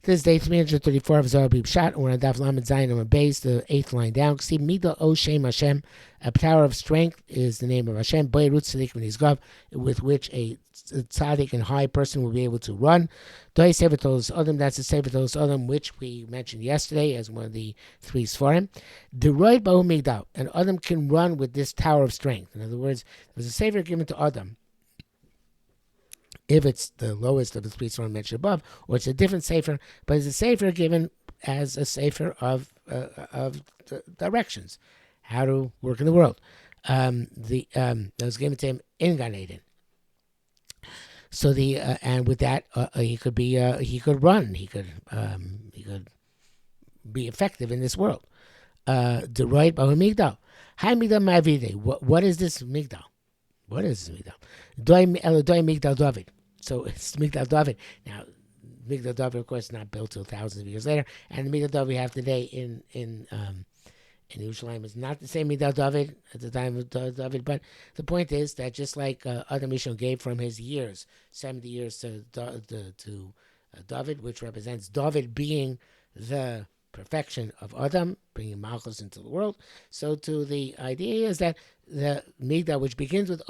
This is day 334 of Zohar Pshat. We're on Daf Lamed Zayin on base, the 8th line down. See, Mida O Shem Hashem, a tower of strength is the name of Hashem. Boyrut Tzaddik V'Nizgav, with which a tzaddik and high person will be able to run. Doi Sefer Tolos Adam, that's the Sefer Tolos Adam, which we mentioned yesterday as one of the three Sfarim. Deroid Bahu Migdal, and Adam can run with this tower of strength. In other words, there's a Sefer given to Adam. If it's the lowest of the three Sfarim mentioned above, or it's a different Sefer, but it's a Sefer given as a Sefer of directions, how to work in the world. That was given to him in Gan Eden. So and with that he could run, he could be effective in this world. The right Bahu Migdal. Hi Migdal Ma'avide. What is this Migdal? What is this Migdal? Doi Migdal David. So it's Migdal David. Now, Migdal David, of course, is not built till thousands of years later, and the Migdal David we have today in Yerushalayim is not the same Migdal David at the time of David. But the point is that just like Adam Rishon gave from his years, 70 years to David, which represents David being the perfection of Adam, bringing Malchus into the world. So to the idea is that the Migdal, which begins with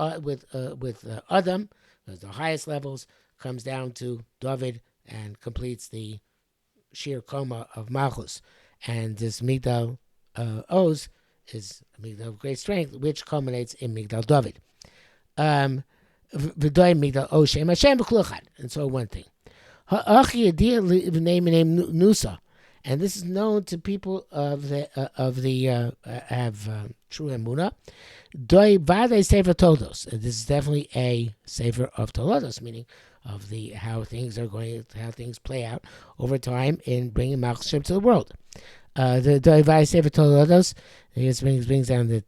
Adam, the highest levels, comes down to David and completes the sheer coma of Malchus. And this Migdal Oz is a Migdal of great strength, which culminates in Migdal David. V'doy Migdal O Shem Hashem b'kulachad. And so one thing. Ha'achi yediyah name Nusa. And this is known to people have true emunah. Doi vade sefer todos. This is definitely a sefer of todos, meaning of how things play out over time in bringing Malchus to the world. The doi vade sefer todos. He brings down the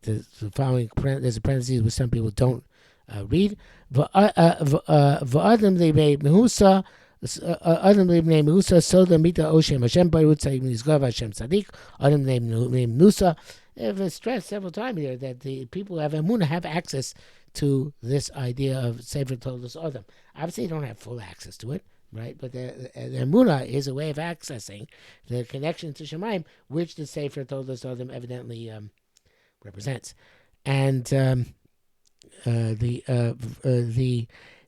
following. There's a parenthesis which some people don't read. V'adam leibei mehusa. Adam named Nusa, Soda Mita Oshem Hashem Bayrut Tzaddik V'Nizgav Hashem Tzaddik. Adam named Nusa. I've stressed several times here that the people who have Emunah have access to this idea of Sefer Tolos Adam. Obviously, they don't have full access to it, right? But the Emunah is a way of accessing the connection to Shemaim, which the Sefer Tolos Adam evidently represents. And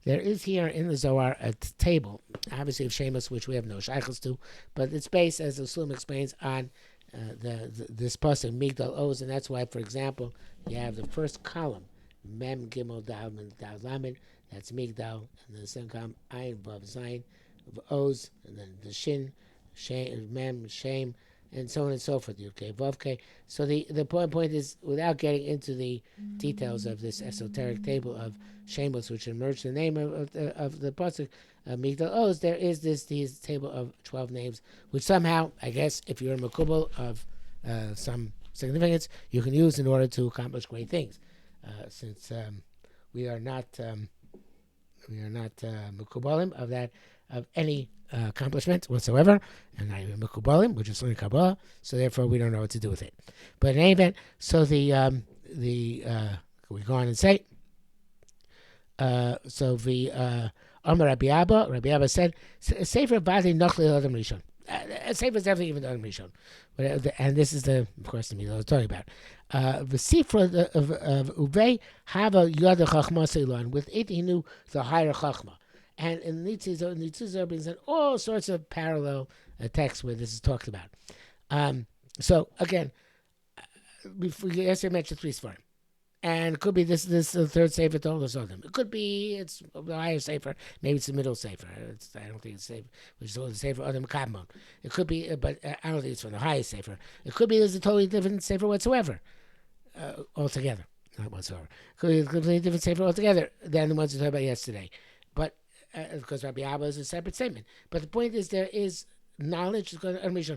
there is here in the Zohar a table, obviously of Shemus, which we have no shaykhs to, but it's based, as the Sulam explains, on this pasuk Migdal Oz, and that's why, for example, you have the first column, Mem Gimel Dal Lamed, that's Migdal, and then the second column Ayin Vav Zayin Oz, and then the Shin, Mem Shem, and so on and so forth. Okay, Vavke. So the point is, without getting into the details of this esoteric table of Shemos, which emerged in the name of the pasuk Migdal Oz, there is this table of 12 names, which somehow, I guess, if you're a makubal of some significance, you can use in order to accomplish great things. Since we are not makubalim of any accomplishment whatsoever, and I am Mekubalim, which is learning Kabbalah, so therefore we don't know what to do with it. But in any event, so we go on and say, Amar Rabbi Abba said, Sefer Badi Nochli Adam Rishon. Sefer is definitely even Adam Rishon. And this is of course, the meal I was talking about. The Sifra of Uvei Hava Yada Chachma Seilon. With it, he knew the higher Chachma. And in Nitzuzah brings in all sorts of parallel texts where this is talked about. So again, yesterday I mentioned three Sfarim, and it could be this the third Sefer Tolos Adam. It could be it's the higher Sefer, maybe it's the middle Sefer. I don't think it's Sefer, which is the Sefer Adam Kadmon. It could be, but I don't think it's from the highest Sefer. It could be there's a totally different Sefer whatsoever, altogether. Not whatsoever. It could be a completely different Sefer altogether than the ones we talked about yesterday. But because Rabbi Abba is a separate statement. But the point is, there is knowledge that's going to unleash.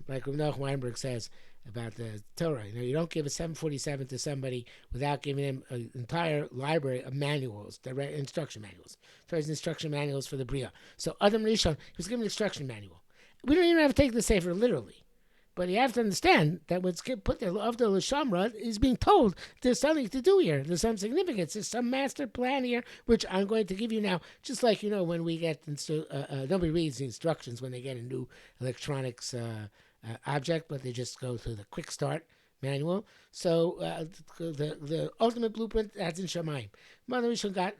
Like Rav Noach Weinberg says about the Torah, you don't give a 747 to somebody without giving them an entire library of manuals, direct instruction manuals. There's instruction manuals for the Bria. So Adam Rishon, he was given an instruction manual. We don't even have to take the Sefer literally. But you have to understand that what's put there after Lashamra is being told there's something to do here. There's some significance. There's some master plan here, which I'm going to give you now. Just like, when we get nobody reads the instructions when they get a new electronics object, but they just go through the quick start manual. So the ultimate blueprint, that's in Shamayim. Mother Rishon got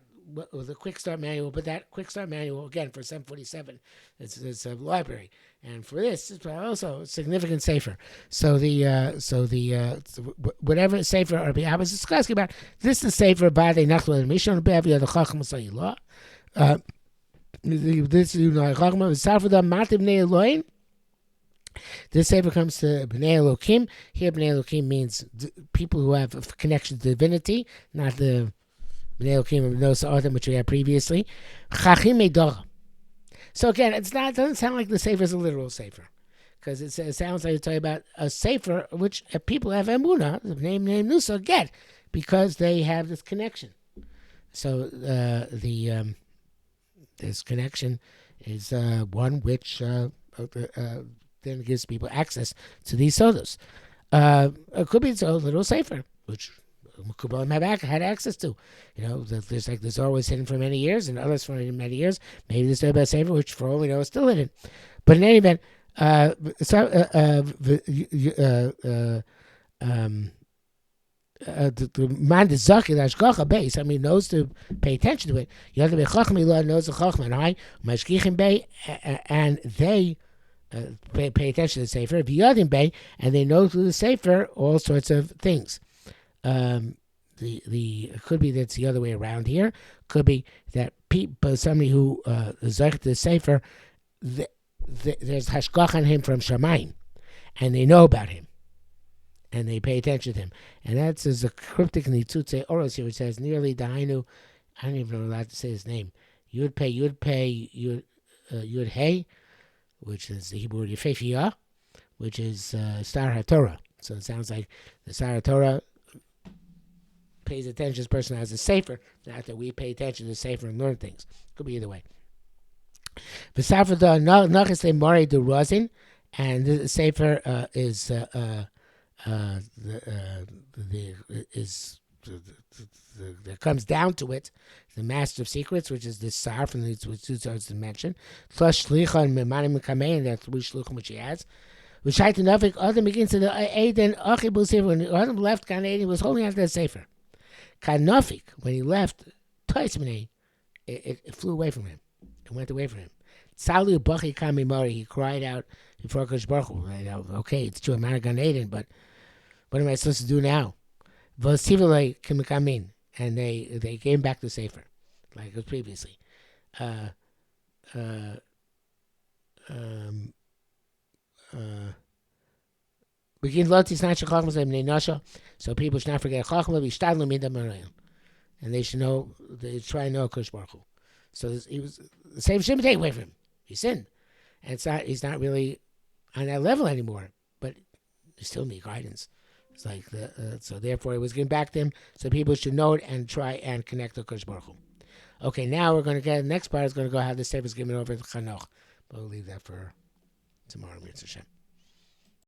the quick start manual, but that quick start manual, again, for 747, it's a library. And for this, it's also significant safer. So whatever safer Rabbi Abba is discussing about, this is safer by the Nachla Mishon Bevi the Chacham Sayillah. This Chacham Sarfada Mativ Ne Elohim. This safer comes to Bnei Elokim. Here, Bnei Elokim means people who have a connection to divinity, not the Bnei Elokim of Nosa Adam, which we had previously. Chachim Eidor. So again, it doesn't sound like the safer is a literal safer, because it sounds like you're talking about a safer which people have emunah, the name Nusa, get because they have this connection. So this connection is one which then gives people access to these sodas. It could be a little safer, which Kubbalim had access to. There's like this always hidden for many years, and others for many years. Maybe this about safer, which for all we know is still hidden. But in any event, the man is zaki l'hashgacha base. I mean, knows to pay attention to it. Yad bechacham ilah knows the chacham and I mashgichim bay, and they pay attention to the sefer. V'yadim bay, and they know through the sefer all sorts of things. It could be that's the other way around here. Could be that somebody who is like the sefer, there's hashgach on him from Shamayim, and they know about him, and they pay attention to him. And that's a cryptic Nitzutze Oros here, which says nearly Dainu. I don't even know allowed to say his name. Yud Hey, which is the Hebrew word Yefefiyah, which is Star HaTorah. So it sounds like the Star HaTorah pays attention to this person as a safer, not that we pay attention to the safer and learn things. Could be either way. V'safada nachas le'mari du rozin, and the safer is that comes down to it, the master of secrets, which is the sar from the two starts to mention. Plus shlicha and memanim mekamein, and that's three shluchim which he has. Which I to Nafik, Adam begins to the Aiden Achibul Sefer. When Adam left Gan Eden, he was holding on to the Sefer. Kanafik, when he left Taismane, it flew away from him. It went away from him. Tzalu Bachi Kamimari, he cried out before Kosh Baruch Hu. Okay, it's true, I'm out of Gan Eden, but what am I supposed to do now? Vosivale Kimikamin, and they came back to Sefer, like it was previously. Begin lotis not shachachmas bnei nasha, so people should not forget chachma v'ishtadlu midam arayim, and they should know, they try to know Kosh Baruch Hu. So he was the same shouldn't take away from him. He sinned, and he's not really on that level anymore, but he still need guidance. It's like so therefore it was given back to him, so people should know it and try and connect to Kosh Baruch Hu. Okay, now we're going to get the next part is going to go how the sefer is given over to Chanoch, but we'll leave that for tomorrow. Mitzvah Hashem.